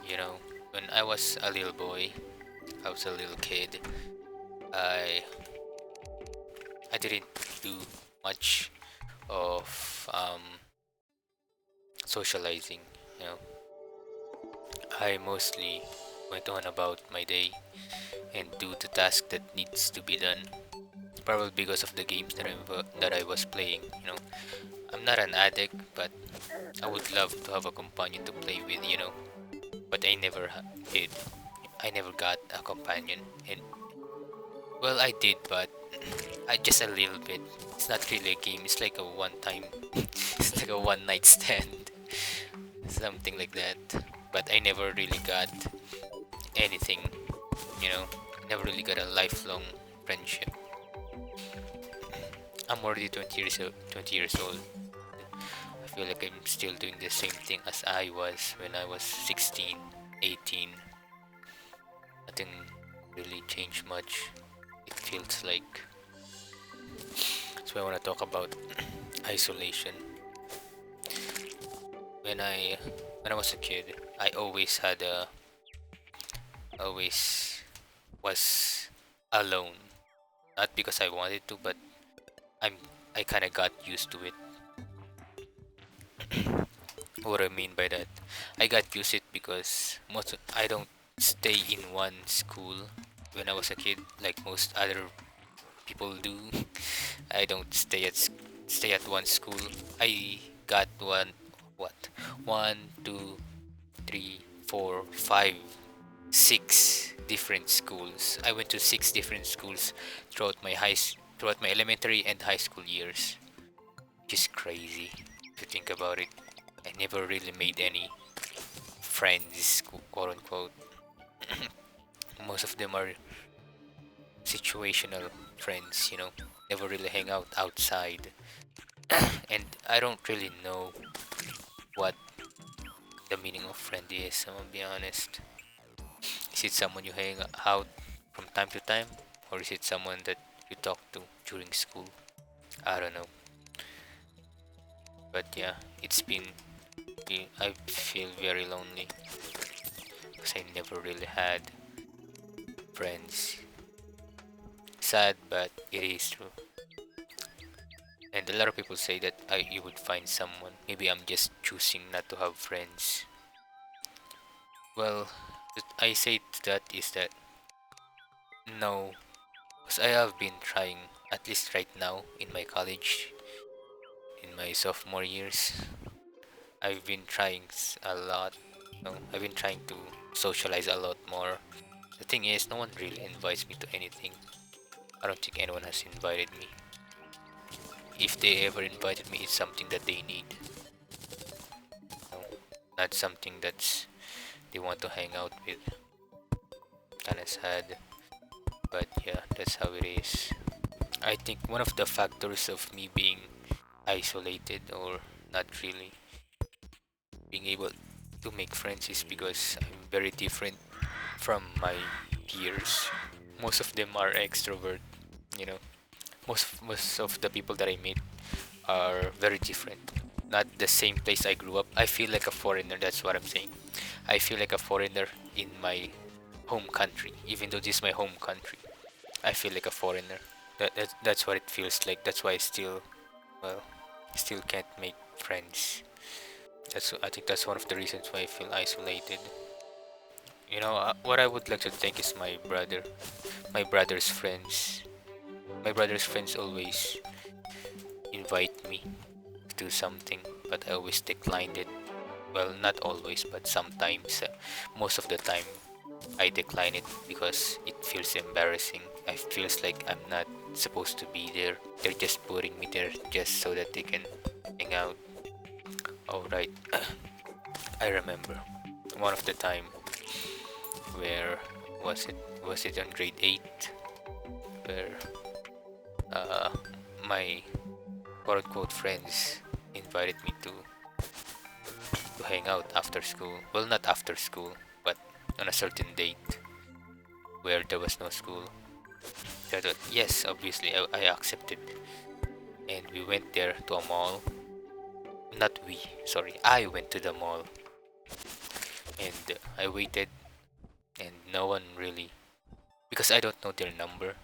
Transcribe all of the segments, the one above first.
You know, when I was a little boy, I was a little kid. I I didn't do much of socializing. You know, I mostly went on about my day and do the task that needs to be done. Probably because of the games that I was playing. You know, I'm not an addict, but I would love to have a companion to play with. But I never did. I never got a companion, and well, I did, but I just a little bit. It's not really a game. It's like a one time. It's like a one night stand, something like that. But I never really got anything. You know, never really got a lifelong friendship. I'm already 20 years old. I feel like I'm still doing the same thing as I was when I was 16, 18. Nothing really changed much. It feels like. So I want to talk about isolation. When I when I was a kid, I always was alone. Not because I wanted to, but I'm I kind of got used to it. What I mean by that, I got used to it because I don't stay in one school when I was a kid like most other people do. I don't stay at one school. I got what one, two, three, four, five, six different schools. I went to six different schools throughout my elementary and high school years. Just crazy to think about it. I never really made any friends, quote unquote. Most of them are situational friends, never really hang out outside. And I don't really know what the meaning of friend is, I'm gonna be honest. Is it someone you hang out from time to time? Or is it someone that you talk to during school? I don't know. But yeah, I feel very lonely because I never really had friends. Sad, but it is true. And a lot of people say that you would find someone. Maybe I'm just choosing not to have friends. Well, I say to that is that no, because I have been trying, at least right now in my college, in my sophomore years, I've been trying a lot. I've been trying to socialize a lot more. The thing is, no one really invites me to anything. I don't think anyone has invited me. If they ever invited me, it's something that they need. No, not something that's they want to hang out with. Kinda sad, but yeah, that's how it is. I think one of the factors of me being isolated or not really being able to make friends is because I'm very different from my peers. Most of them are extrovert, you know. Most of the people that I meet are very different. Not the same place I grew up. I feel like a foreigner, that's what I'm saying. I feel like a foreigner in my home country, even though this is my home country. I feel like a foreigner. That's what it feels like. That's why well, still can't make friends. I think that's one of the reasons why I feel isolated. What I would like to thank is my brother, my brother's friends. My brother's friends always invite me to do something, but I always declined it. Well, not always, but sometimes. Most of the time, I decline it because it feels embarrassing. I feels like I'm not supposed to be there. They're just putting me there just so that they can hang out. Alright, I remember one of the time where was it on grade 8 where uh my quote unquote friends invited me to hang out after school. Well, not after school, but on a certain date where there was no school. So I thought, yes, obviously I accepted, and we went there to a mall. Not we, sorry, I went to the mall. and I waited, and no one really, because I don't know their number,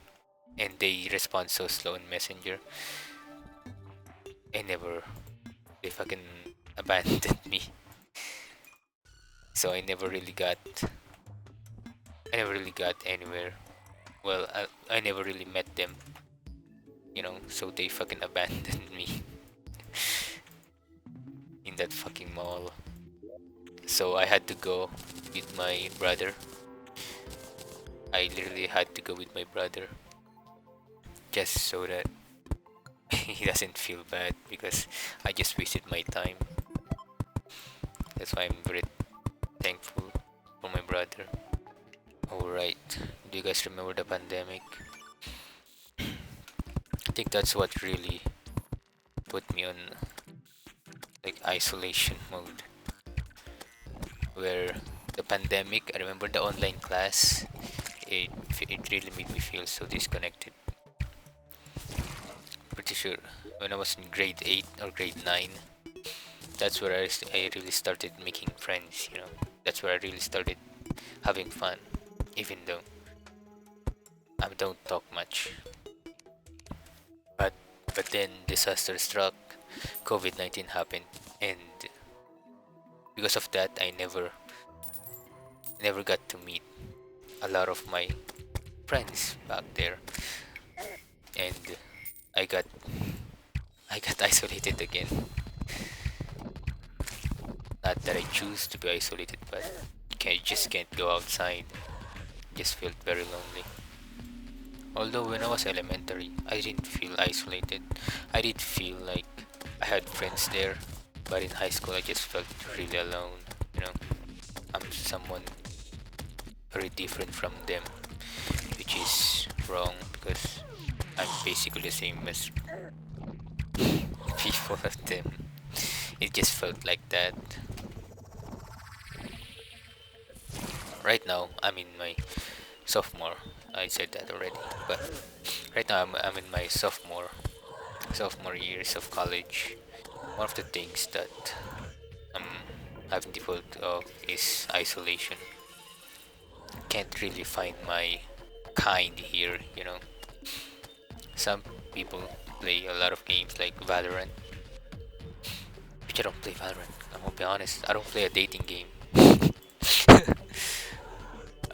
and they respond so slow in Messenger. I never, they fucking abandoned me. So I never really got anywhere. Well, I never really met them, so they fucking abandoned me in that fucking mall. So I had to go with my brother. I literally had to go with my brother just so that he doesn't feel bad because I just wasted my time. That's why I'm very thankful for my brother. Alright, do you guys remember the pandemic? I think that's what really put me on like isolation mode. Where the pandemic, I remember the online class, it really made me feel so disconnected. Pretty sure when I was in grade 8 or grade 9, that's where I really started making friends, That's where I really started having fun, even though I don't talk much. But then disaster struck, COVID-19 happened, and because of that, I never got to meet a lot of my friends back there, and I got I got isolated again. Not that I choose to be isolated, but just can't go outside. Just felt very lonely. Although when I was elementary, I didn't feel isolated. I did feel like I had friends there, but in high school I just felt really alone. You know, I'm someone very different from them, which is wrong because I'm basically the same as people of them. It just felt like that. Right now, I'm in my sophomore. I said that already, but right now I'm in my sophomore years of college. One of the things that I'm having difficulty of is isolation. Can't really find my kind here. Some people play a lot of games like Valorant, which I don't play Valorant. I'm gonna be honest. I don't play a dating game.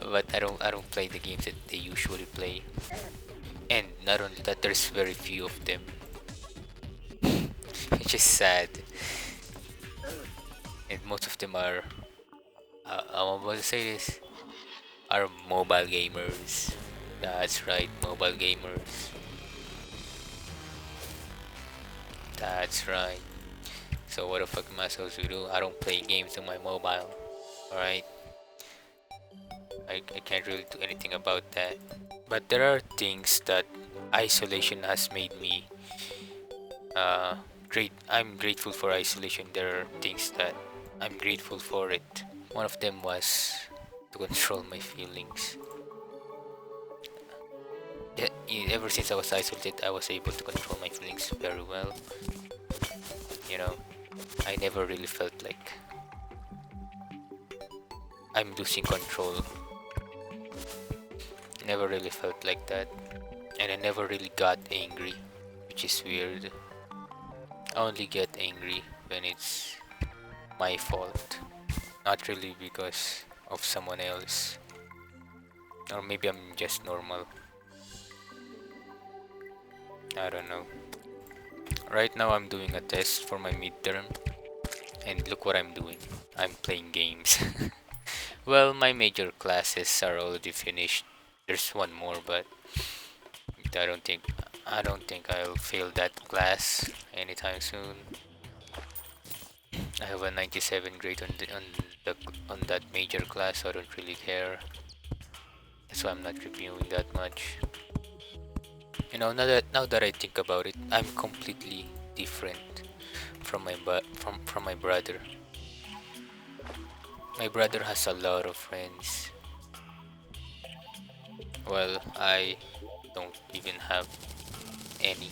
But I don't play the games that they usually play. And not only that, there's very few of them. Which is sad. And most of them are I'm about to say this, are mobile gamers. That's right, mobile gamers. That's right. So what the fuck am I supposed to do? I don't play games on my mobile. Alright? I can't really do anything about that. But there are things that isolation has made me great. I'm grateful for isolation. There are things that I'm grateful for it. One of them was to control my feelings. Ever since I was isolated, I was able to control my feelings very well. You know, I never really felt like I'm losing control. Never really felt like that. And I never really got angry, which is weird. I only get angry when it's my fault, not really because of someone else. Or maybe I'm just normal. I don't know. Right now I'm doing a test for my midterm, and look what I'm doing. I'm playing games. Well, my major classes are already finished. There's one more, but I don't think I don't think I'll fail that class anytime soon. I have a 97 grade on that major class, so I don't really care. That's why I'm not reviewing that much. Now that I think about it, I'm completely different from my brother. My brother has a lot of friends. Well, I don't even have any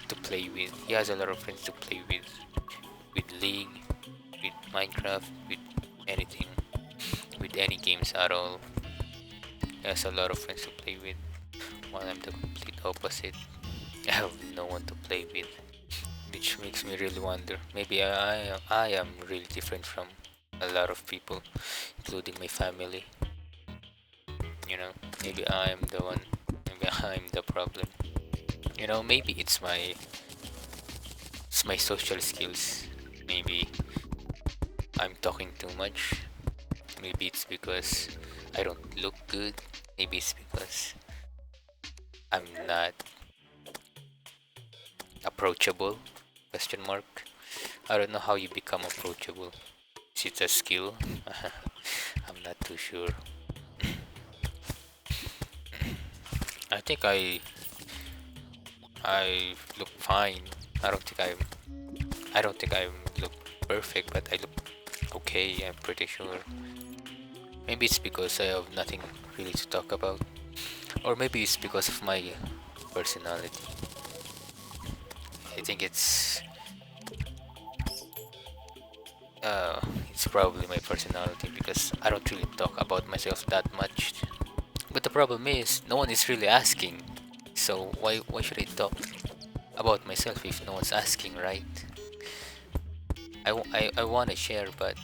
to play with. He has a lot of friends to play with League, with Minecraft, with anything. with any games at all. There's a lot of friends to play with, while I'm the complete opposite. I have no one to play with, which makes me really wonder. Maybe I am really different from a lot of people, including my family. Maybe I am the one. Maybe I'm the problem. Maybe it's my social skills. Maybe I'm talking too much. Maybe it's because I don't look good. Maybe it's because I'm not approachable. Question mark. I don't know how you become approachable. Is it a skill? I'm not too sure. I think I look fine. I don't think I look perfect, but I look okay. I'm pretty sure. Maybe it's because I have nothing really to talk about, or maybe it's because of my personality. I think it's probably my personality because I don't really talk about myself that much. But the problem is, no one is really asking. So why should I talk about myself if no one's asking, right? I want to share, but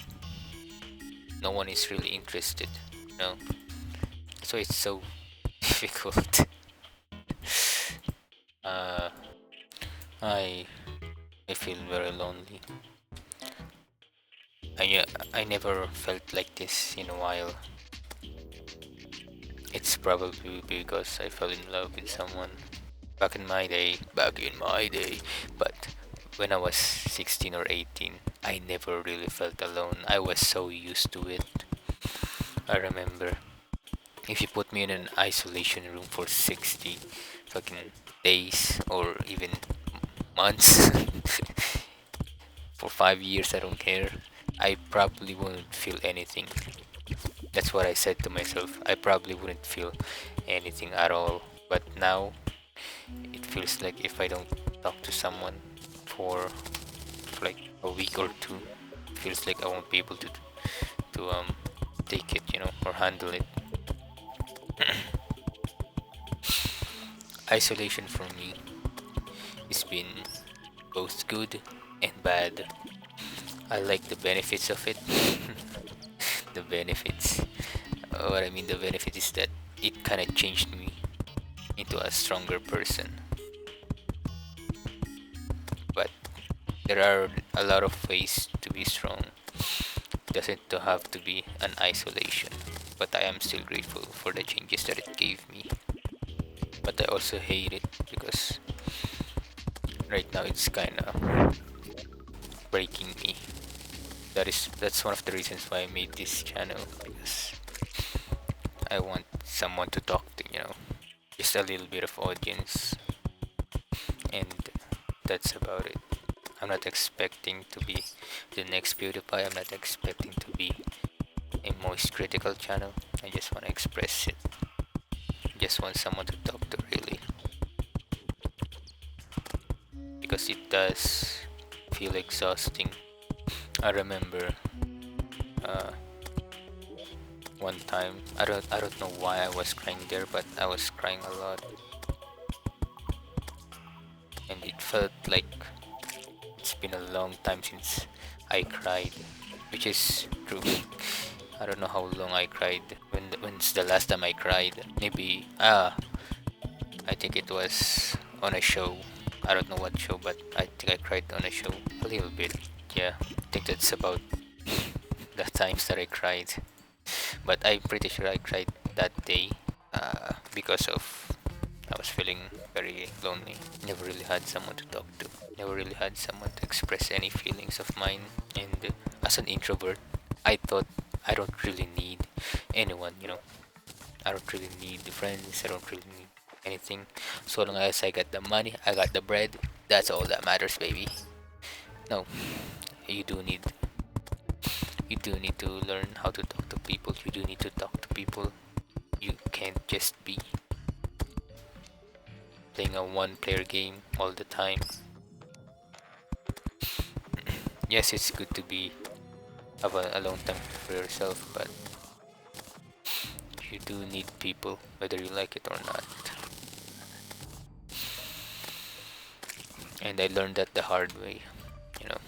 no one is really interested. You know, so it's so difficult. uh, I I feel very lonely. I never felt like this in a while. It's probably because I fell in love with someone back in my day, but when I was 16 or 18, I never really felt alone. I was so used to it. I remember if you put me in an isolation room for 60 fucking days or even months for 5 years, I don't care. I probably wouldn't feel anything. That's what I said to myself. I probably wouldn't feel anything at all. But now it feels like if I don't talk to someone for like a week or two, it feels like I won't be able to take it, or handle it. Isolation for me has been both good and bad. I like the benefits of it. The benefits. What I mean, the benefit is that it kind of changed me into a stronger person. But there are a lot of ways to be strong. It doesn't have to be an isolation. But I am still grateful for the changes that it gave me. But I also hate it because right now it's kind of breaking me. That's one of the reasons why I made this channel, because I want someone to talk to, just a little bit of audience, and that's about it. I'm not expecting to be the next PewDiePie. I'm not expecting to be a most critical channel. I just want to express it. I just want someone to talk to, really, because it does feel exhausting. I remember uh, one time, I don't know why I was crying there, but I was crying a lot, and it felt like it's been a long time since I cried, which is true. I don't know how long I cried. When's the last time I cried? Maybe I think it was on a show. I don't know what show, but I think I cried on a show a little bit. Yeah, I think that's about the times that I cried. But I'm pretty sure I cried that day because of I was feeling very lonely. Never really had someone to talk to. Never really had someone to express any feelings of mine. And as an introvert, I thought I don't really need anyone, I don't really need the friends. I don't really need anything. So long as I got the money, I got the bread, that's all that matters, baby. No, you do need you do need to learn how to talk to people. You do need to talk to people. You can't just be playing a one player game all the time. Yes, it's good to be have a alone time for yourself, but do need people, whether you like it or not. And I learned that the hard way, you know.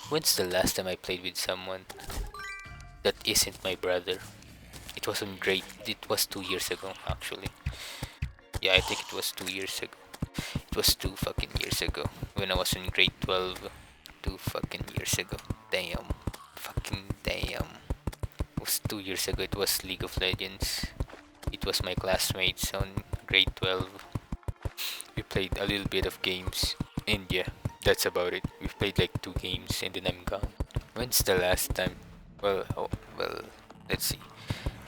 When's the last time I played with someone that isn't my brother? It wasn't great. It was 2 years ago, actually. Yeah, I think it was 2 years ago. It was 2 fucking years ago when I was in grade 12. 2 fucking years ago. Damn. Fucking damn. It was 2 years ago. It was League of Legends. It was my classmates on grade 12. We played a little bit of games. And yeah, that's about it. We played like 2 games and then I'm gone. When's the last time? Well, let's see.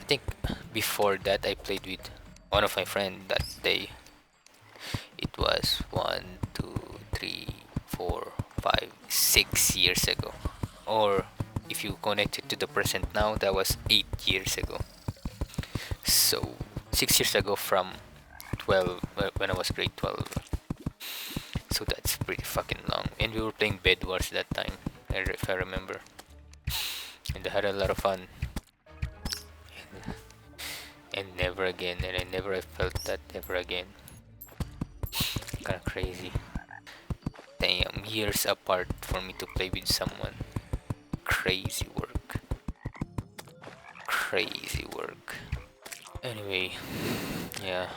I think before that I played with one of my friends that day. It was 1, 2, 3, 4, 5, 6 years ago. Or if you connect it to the present now, that was 8 years ago. So 6 years ago from 12 when I was grade 12. So that's pretty fucking long. And we were playing Bed Wars that time, if I remember. And I had a lot of fun. And never again. And I never felt that ever again. Kinda crazy. Damn, years apart for me to play with someone. Crazy work. Crazy work. Anyway, yeah.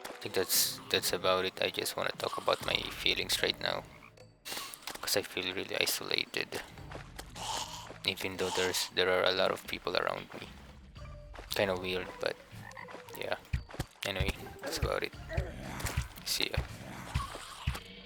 I think that's about it. I just want to talk about my feelings right now. Because I feel really isolated. Even though there are a lot of people around me. Kinda weird, but yeah. Anyway, that's about it. See ya.